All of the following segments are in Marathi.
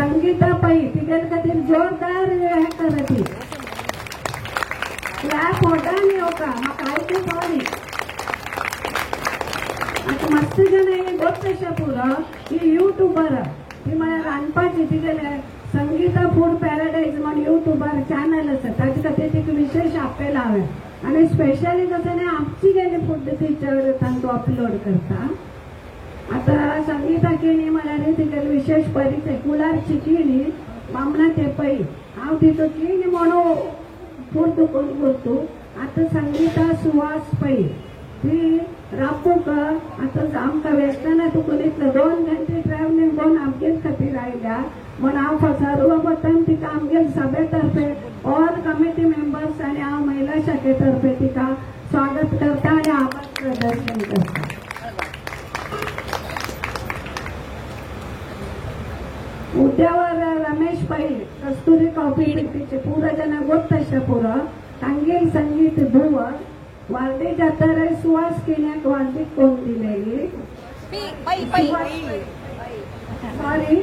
संगीता पै तिच्या खातीर जोरदार हे करती ह्या फोटांनी का म्हाका आयकू सॉरी आता मस्त जण गोत्तशे पुरो ही युट्यूबर ती मला रांदपाची तिगेले संगीता फूड पॅराडायज म्हणून युट्यूबर चॅनल आसा ताचे खातीर तिका विशेष आपयला हांवें आनी स्पेशली कसं नाही आमची गेली फूड टीचर तांचो अपलोड करता आता संगीता केणी म्हळ्यार तिगेले विशेष परिचय कुलारची केणी बामणा ते पै हांव तिचो केणी म्हणून फूड करून करतो आता संगीता सुहास पै ती रापूक आता आमकां वेस्टर्ना तुका इतलो 2 घंटे ट्रॅव्हलिंग करून आमगेर खातीर आयल्या म्हण हांव सर्वप्रथम तिका आमगेर सभेतर्फे ऑल कमिटी मेंबर्स आनी हांव महिला शाखेतर्फे तिका स्वागत करता आनी आभार प्रदर्शन करता. उद्यावर रमेश पै कस्तुरी कॉफी पिटीचे पूरा जन गोत्तशे पुरो तांगेल संगीत धुवर वार्डे जात्रे सुहास केण्याक वार्डीक कोण दिलेली सॉरी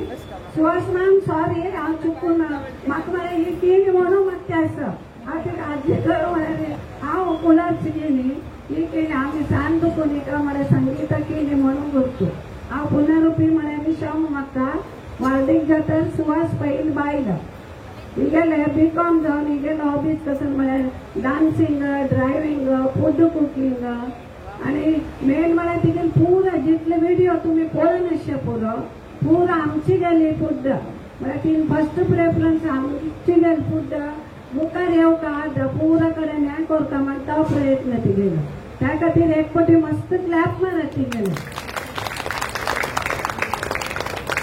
सुहास मॅम सॉरी हांव चुकून म्हाका म्हळ्यार ही केणी म्हणून मागता आसा हांव तिका आजी करूं म्हळ्यार हांव कुलारची केणी ही केणी आमी सान दुखून एका म्हळ्यार संगीता केणी म्हणून करतो हांव पुनरुपी म्हळ्यार विशम म्हाका वार्डीक जातर सुहास पैल बायल हिगेले बीकॉम जावन हिगेलो हॉबीज कसं म्हळ्यार डान्सिंग ड्रायव्हिंग फूड कुकिंग आनी मेन म्हळ्यार तिगेले पुरो जितले व्हिडिओ तुमी पळोवनशे पुरो पुरो आमची गेली फूड म्हळ्यार तिने फर्स्ट प्रेफरन्स आमची गेली फूड मुखार येवका पुरा कडेन हें करता म्हणटा तो प्रयत्न तिगेलो त्या खातीर एक फावटी मस्त क्लॅप मारत तिगेले.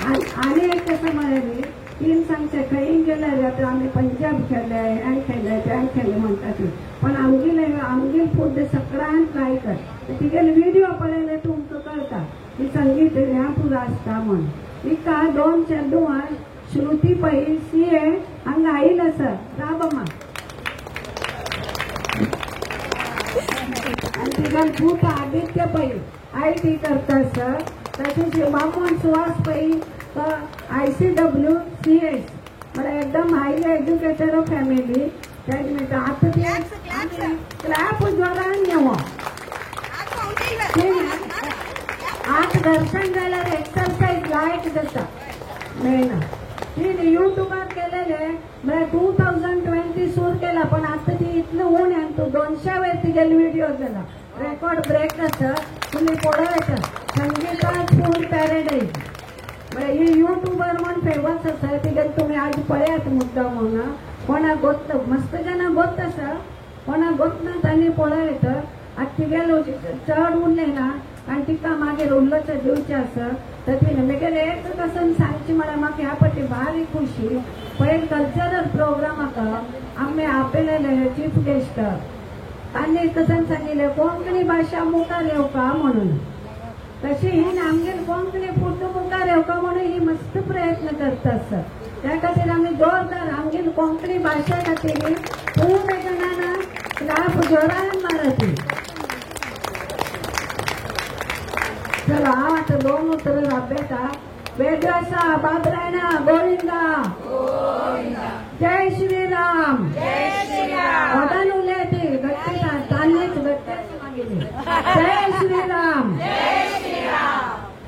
आनी एक कसं म्हळ्यार तीन सांगचे खंय गेल्यार आता आमी पंजाब खेळले हें खेळले तें खेळले म्हणटात पण आमगेले फूड सगळ्यांक ट्राय कर तिगेले व्हिडिओ पळयले तुमकां कळटा ही संगीत ह्या पुरो आसता म्हण हिका 2 चेडूं श्रुती पै CA हांगा आयिल्लो आसा राबमा आनी तिगेले पूत आदित्य पै IT करता आसा तशेंच मामोन सुहास पै ICW CS म्हळ्यार एकदम हायली एज्युकेटेड फॅमिली आता ते क्लॅप जोरान येवो आठ दर्शन जाल्यार एक्सरसाइज लायक जाता मेन ती युट्यूबार केलेले म्हळ्यार 2020 सुरू केला पण आता ती इतलें उण तू 200 वेळ तिगेले व्हिडिओ जाला रेकॉर्ड ब्रेक आसा तुमी पळयता संगीता फूड पॅराडायज म्हळ्यार ही युट्यूबर म्हणून फेमस आसा तिगेले तुमी आज पळयात मुद्दाम म्हणून कोणाक गोत्त मस्त जाणां गोत्त आसा कोणाक गोत्त ना तांणी पळयत आतां तिगेलो चड उरले ना आनी तिका मागीर उरलोचे दिवचे आसा तर तिने म्हगेले एक कसन सांगची म्हळ्यार म्हाका ह्या फावटी भारी खुशी पयर कल्चरल प्रोग्रामाक आमी आपयलेले चीफ गेस्ट तांणी कसन सांगिल्ले कोंकणी भाशा मुखार येवका म्हणून तशी ही आमगेर कोंकणी फूड मुखार येवका म्हणून ही मस्त प्रयत्न करता आसा त्या खातीर आमी जोरदार आमगेर कोंकणी भाशे खातीर खूब जाणांना क्लॅप जोरान मारती. चला हांव आतां 2 उतरां राबयता वेगळो आसा बाबरायणा गोविंदा जय श्रीराम ओदान उलयती गट्टी तान्नीच गट्टी मागिल्ली जय श्रीराम.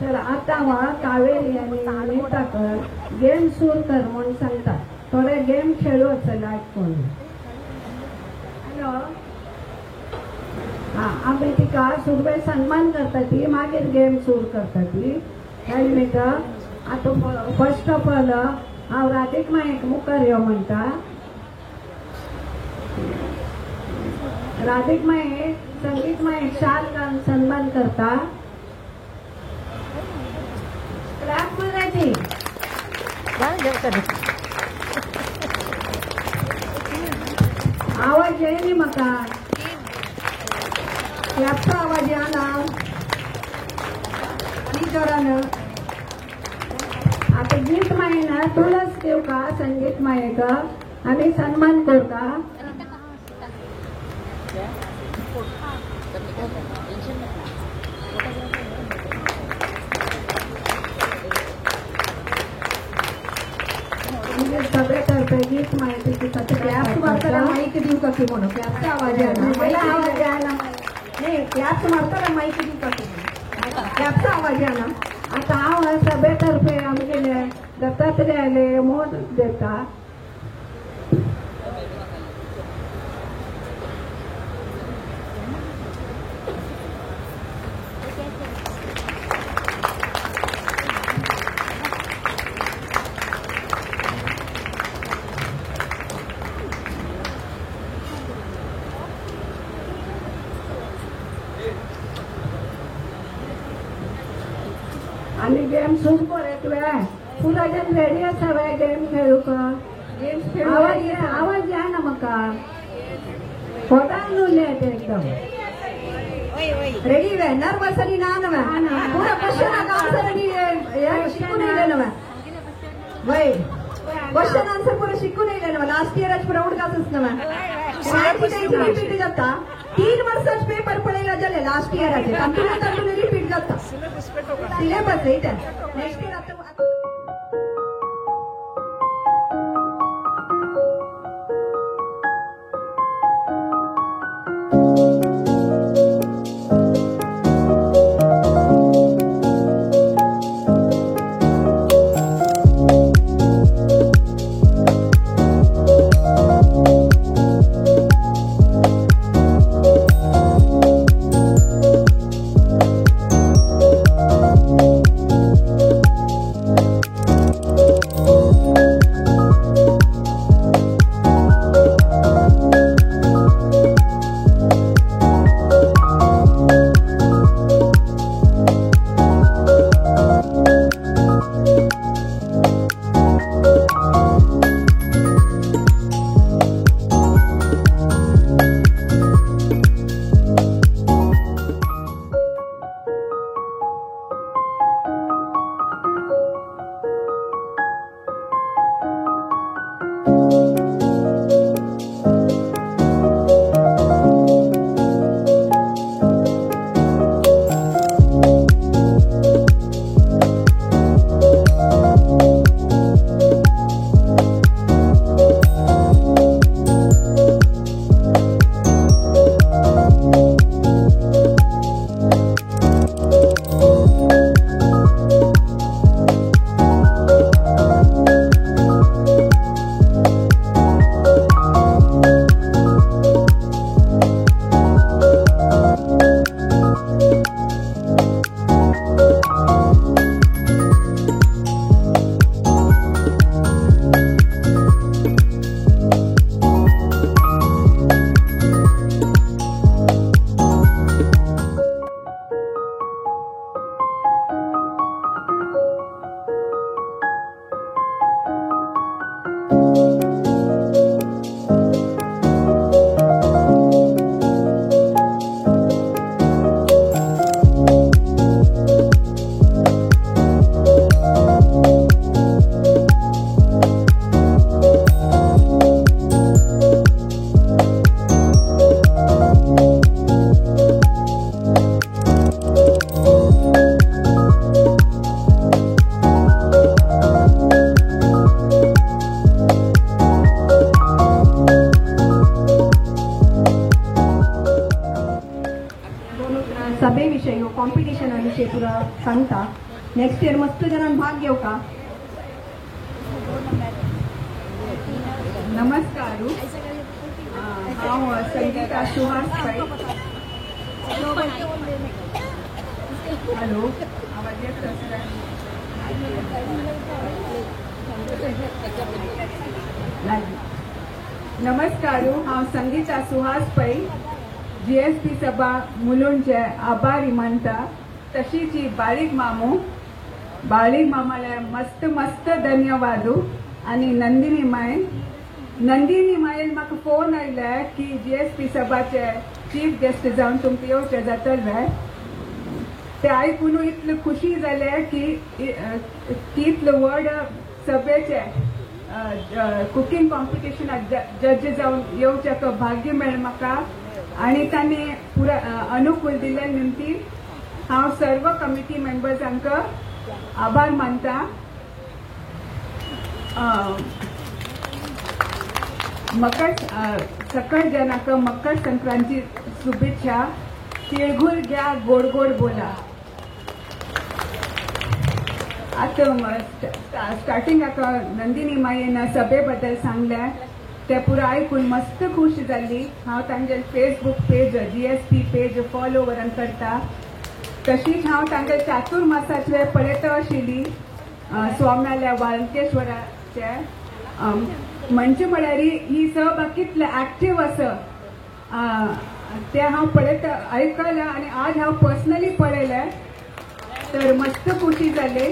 चला आता हांव कावेरी आनी नीताकर गेम सुरू कर म्हणून सांगता थोडे गेम खेळू चला आयकून. हॅलो हा आमी तिका सुरवे सन्मान करता ती मागीर गेम सुरू करता ती हेल्मेट आतां फर्स्ट ऑफ ऑल हांव राधीक मायक मुखार यो म्हणटा. राधीक मायक संगीत मायक शाल घालून सन्मान करता. क्लॅप मारायची आवाज येयनी म्हाका क्लॅपचो आवाज येना आनी जोरान. आता गीत मायना तुळस दिवका संगीत मायक आमी सन्मान करता. आमच्या सगळ्यातर्फे गीत माहिती क्लॅप्स मारताना माईक देऊ का की म्हणून क्लॅप्सचा आवाज आहे ना मला आवाज यायला नाही क्लॅप्स मारताना माईक देऊ का की क्लॅप्सचा आवाज आहे ना आता हांव सभेतर्फे आमगेले दत्तात्रेयाले मोद देता आनी गेम सुरू करे तुवें फुलाच्यान रेडी आसा वे गेम खेळूक आवाज या ना म्हाका पोटान नुले ते एकदम रेडी वे नर्वस आणि ना नव्हे पुरा क्वेश्चन आन्सर आणि शिकून येयले नव्हे वय क्वेश्चन आन्सर पुरा शिकून येयले नव्हे लास्ट इयराच पुरा उडकाच नव्हे रिपीट जाता 3 वर्साच पेपर पळयला जाले लास्ट इयराचे तातूंत रिपीट जाता सिलेबस आहे इथे नेक्स्ट इयर आता सभेविषयी कॉम्पिटिशन विषयी पुरा सांगता नेक्स्ट इयर मस्त जणांनी भाग घेऊ का नमस्कार हांव संगीता सुहास पै हॅलो आवाज येत नमस्कार हांव संगीता सुहास पै जीएसपी सभा मुलुंडचे आभारी मानता तशीच ही बाळीक मामाले मस्त मस्त धन्यवाद आणि नंदिनी मायन म्हाका फोन आयले की जीएसपी सभाचे चीफ गेस्ट जावन तुमकां येवचें जातलें ते आयकून इतलें खुशी जालें की इतलें व्हड सभेचे कुकिंग कॉम्पिटिशनाक जज जावन येवचें भाग्य मेळ्ळें म्हाका आणि तांणी पुरा अनुकूल दिले निमती हांव सर्व कमिटी मेंबर्सांक आभार मानता सकळ जनाक मकर संक्रांती शुभेच्छा. तिळगुळ घ्या, गोड गोड बोला. आता स्टार्टिंग आता नंदिनी मायेन सभेबद्दल सांगल्या ते पुरो आयकून मस्त खुश जाल्ली. हांव तांचे Facebook page GSP page follow करता. तशीच हांव तांचे चातुर्मासाचे पळयता आशिल्ली स्वाम्याल्या वाळकेश्वराचे. म्हणजे म्हळ्यार ही सहभाग कितले ऍक्टिव्ह आसा ते हांव पळयता आयकलां आनी आज हांव पर्सनली पळयलें तर मस्त खुशी जाली.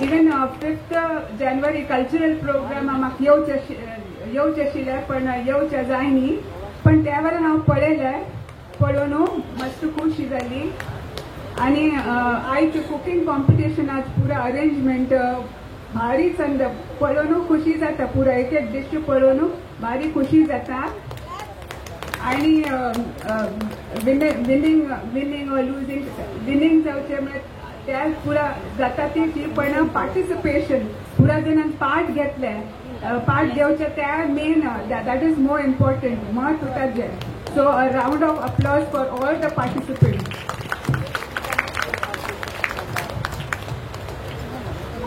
इवन 5th जानेवारी कल्चरल प्रोग्राम म्हाका येवचे आशिल्ले पण येवचे जायनी. पण त्या वेळार हांव पळयलें. पळोवन मस्त खुशी जाली. आनी आयज कुकिंग कॉम्पिटिशनात पुरो अरेंजमेंट भारी चंद पळोवन खुशी जाता. पुरो एक एक डिश पळोवन भारी खुशी जाता. आनी विनिंग और लुजींग विनिंग जावचे म्हणजे त्या पुरा जाता ती पण पार्टिसिपेशन पुरा जणांनी पार्ट घेतले. पार्ट घेवचे त्या main that is more important. महत्व ताजे. So a round of applause for all the participants.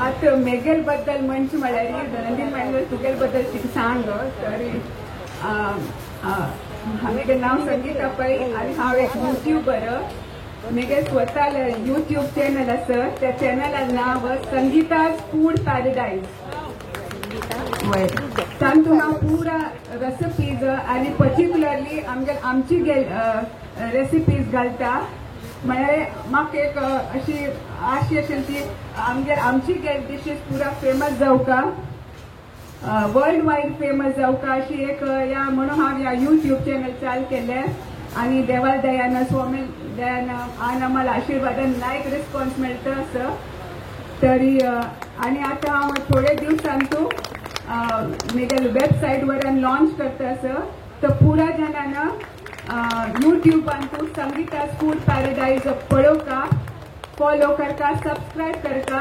आता मेघेल बद्दल म्हणचे म्हळ्यार नंदीन मांडल तुगेल बद्दल कितें सांग. तर हांवें नांव संगीता पै आनी हांव एक यूट्यूबर. मेगे स्वता यूट्यूब चॅनल आसा. त्या चॅनलाचें नांव संगीताज फूड पॅराडायज. तातूंत हांव पुरा रेसिपीज आनी पर्टिक्युलरली आमची रेसिपीज घालता. म्हळ्यार म्हाका एक अशी आशी आशिल्ली ती आमची डिशीज पुरा फेमस जावका, वर्ल्ड वायड फेमस जावका अशी एक या म्हणून हांव ह्या यूट्यूब चॅनल चालू केलें. आनी देवाल दयान स्वामी दयान आनी आम्हाला आशिर्वादान लायक रिस्पॉन्स मेळटा आसा. तरी आनी आतां हांव थोडे दिवसांतू मेगेल वेबसायट वयल्यान लॉन्च करता आसा. तर पुरा जणांना यूट्यूबांतू संगीता फूड पॅराडायज पळोवका, फॉलो करता, सबस्क्रायब करता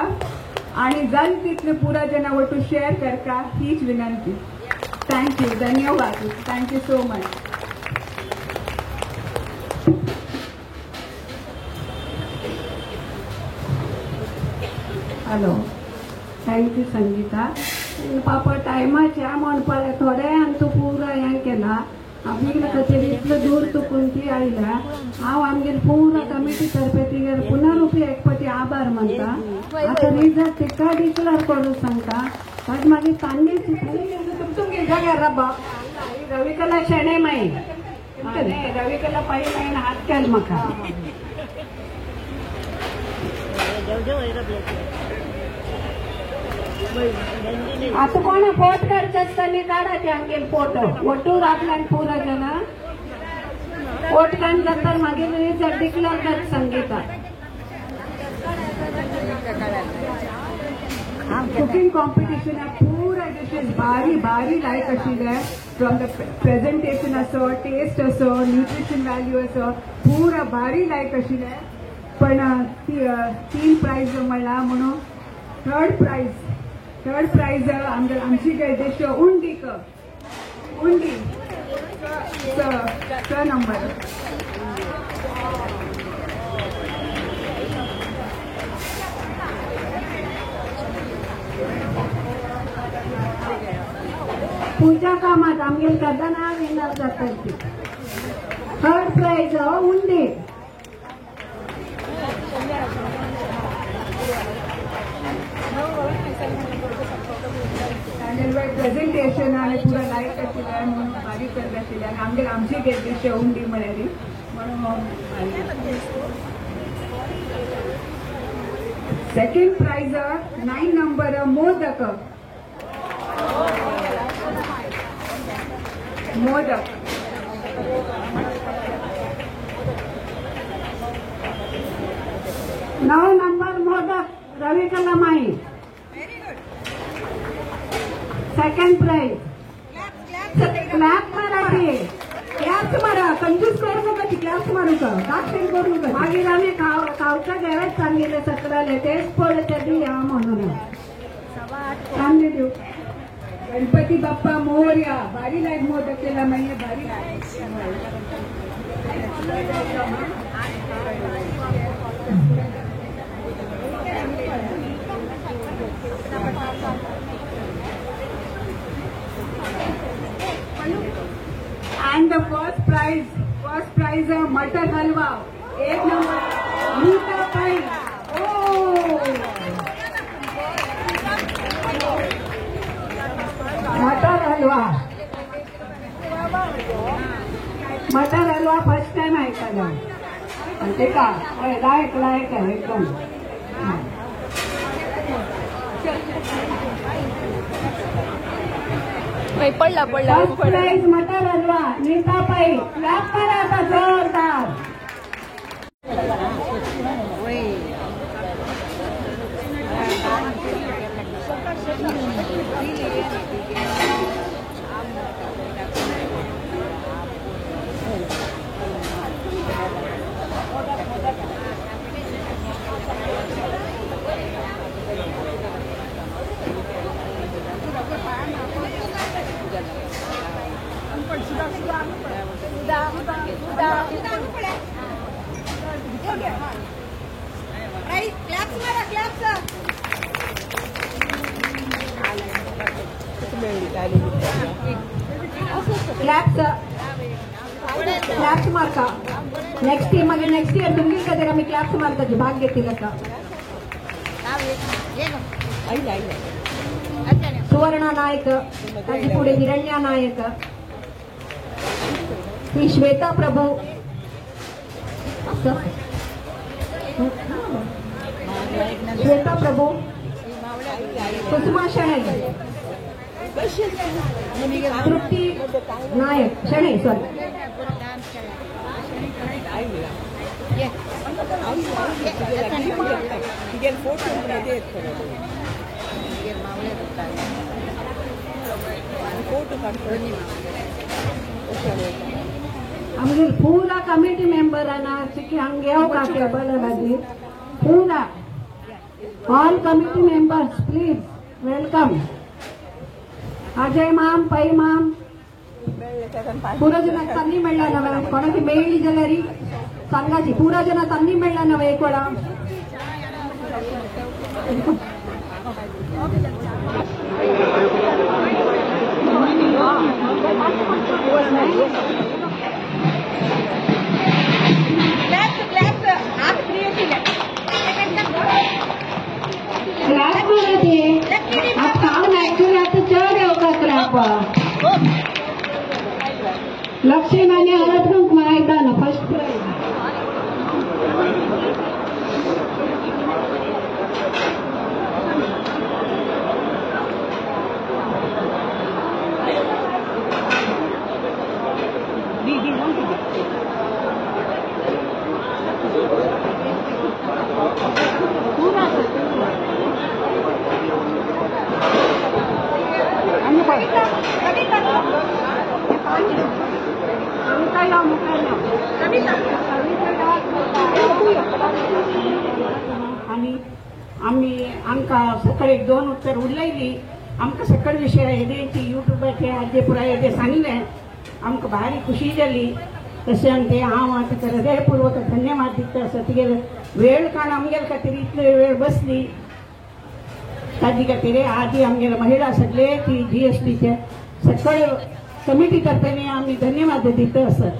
आणि जाल तितले पुरा जना वटू शेअर करता हीच विनंती. थँक्यू. धन्यवाद. Thank you so much. Hello. Thank you Sangeeta. पापा टायमाच्या म्हण पळय थोडे आनी तूं पुरो हें केला. आमगे खातीर इतलो दूर तुकून ती आयल्या. हांव आमगेर पुरो कमिटी तर्फे तिगेर पुनरुपी एक फावटी आभार मानता. आतां रिजल्ट तिका डिक्लेअर करूं सांगता. बट मागीर तांणी तुमगे जाग्यार राबा. रविकला शेणे माई रविकला पायी माईन हात केल म्हाका. आता कोणा फोट काढता आसतना काढा ते आमगेर फोटो वटूर आपल्यान पुरो जना फोट काढून जाता मागीर रिजल्ट डिक्लेअर कर संगीता. कुकिंग कॉम्पिटिशन पुरा डिशेस भारी भारी लायक आशिल्ले. फ्रॉम द प्रेजेंटेशन असो, टेस्ट असो, न्यूट्रिशन व्हॅल्यू असो पुरा भारी लायक आशिल्ले. पण 3 प्राइज म्हणला म्हणून थर्ड प्राइज आमची डिश उंडी स नंबर. पूजा कामात आमगेर कदना विनर जाता ती. थर्ड प्राइज उंडी. प्रेझेंटेशन आणि पुरा लायक आशिल्ले म्हणून भारी करता आशिल्ले आनी आमगेर आमची डिश उंडी म्हळ्यार म्हणून. Second prize 9 number modak. Modak 9 number modak Ravikala माई. Second price. क्लॅप मारा ते. क्लॅप मारा. कंजूस करू नका ती. क्लॅप मारू का दाखल करू नका. मागीर आम्ही खावच्या घरात सांगितले 17 टेस्ट पडले ते दिया म्हणून. सामने देऊ. गणपती बाप्पा मोरया. भारी लाईट मोदक केला म्हणजे भारी And the first prize matar halwa. 1 number Neeta Pai. Matar halwa first time ऐकायला. ते का लायक आहे एकदम. पडला फर्स्ट प्राइज मटर हलवा नीता पै. क्लॅप करा आता जोरदार. क्लॅप्स मार्का. नेक्स्ट इयर तुम्ही कधी आम्ही क्लॅप्स मार्काचे भाग घेतील का. सुवर्णा नायक, त्याची पुढे हिरण्या नायक, ही श्वेता प्रभू, कुसुमा शणे, तृप्ती नायक शणे सॉरी. आमगे पूरा कमिटी मेंबर चिकी हंगे काके बलबाजी पूरा all committee members please welcome. Ajay माम पै माम पुरा जन तन्नी मेळ्ळा नवे कोणाची मेळ्ळी जाल्यार सांगाची पुरा जन तन्नी मेळ्ळा नवे एक वेळा. लक्ष्मी माने हळद कुंकू मैदान फर्स्ट प्राइज. आणि आम्ही आमका सकाळी 2 उत्तर उरलेली आमका सकाळ विषय येदेची युट्यूबाचे आजे पुरा येदे सांगले आमका भारी खुशी जाली. तशें ते हांव आतां हृदयपूर्वक धन्यवाद दिता. सतिगे वेळ काण आमगेल खातीर इतले वेळ बसली ताजे खातीर आदी आमगेले महिला सगळे ती GSTचे सकाळ कमिटी तर्फे आम्ही धन्यवाद दिता सर.